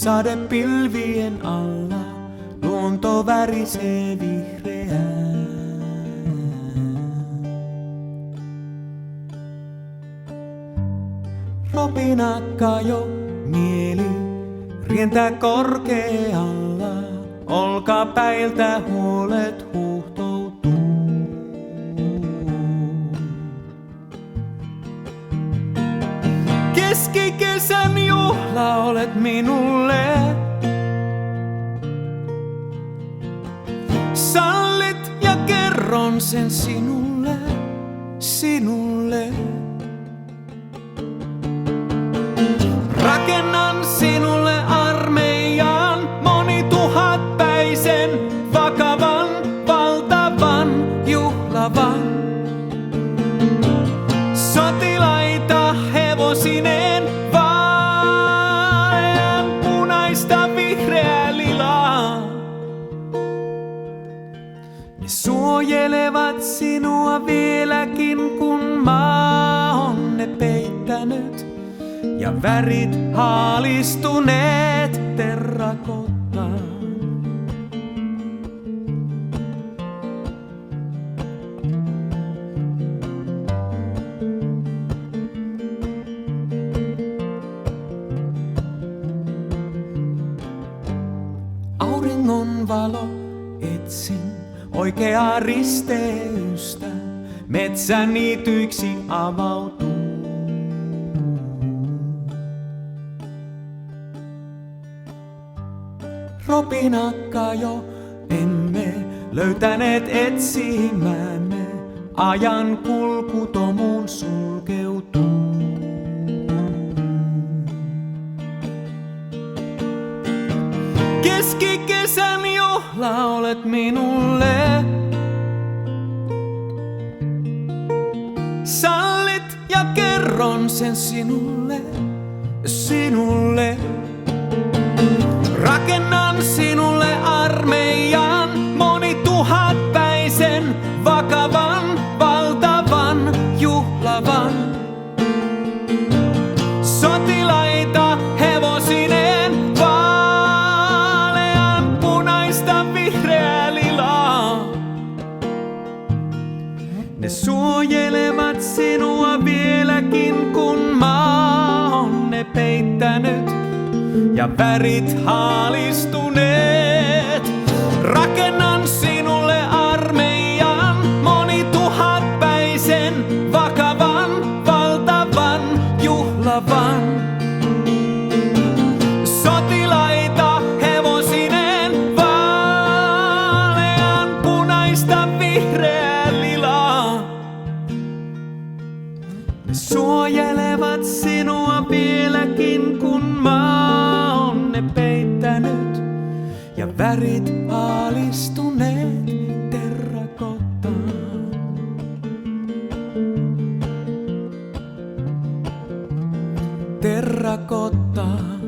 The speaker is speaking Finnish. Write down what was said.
Sadepilvien alla luonto värisee vihreää. Ropinakka jo mieli rientää korkealla, olkapäiltä huolet huuhtoutuu. Keskikesän juhla olet minulle. Sallit ja kerron sen sinulle, sinulle. Rakennan sinulle armeijan, monituhatpäisen, vakavan, valtavan, juhlavan. Sotilaita hevosineen, vaalean punaista vihreää lilaa. Ne suojelevat sinua vieläkin, kun maa on ne peittänyt ja värit haalistuneet terrakottaan. Auringon valo etsin, oikeaa risteystä, metsän niityiksi avautuu. Ropinakka jo emme löytäneet etsimäämme, ajan kulkutomuun sulkeutuu. Keskikesän juhla olet minulle. Sallit ja kerron sen sinulle, sinulle. Rakennan sinulle armeijan, monituhatpäisen, vakavan, valtavan, juhlavan. Sotilaita hevosineen, vaalean punaista vihreää lilaa. Ne suojelevat sinua vieläkin, kun maa on ne peittänyt ja värit haalistuneet. Rakennan sinulle armeijan, monituhatpäisen, vakavan, valtavan, juhlavan. Sotilaita hevosineen, vaalean punaista vihreää lilaa. Ne suojelevat sinua vieläkin, kun maa on ne peittänyt ja värit haalistuneet terrakottaan. Terrakottaan.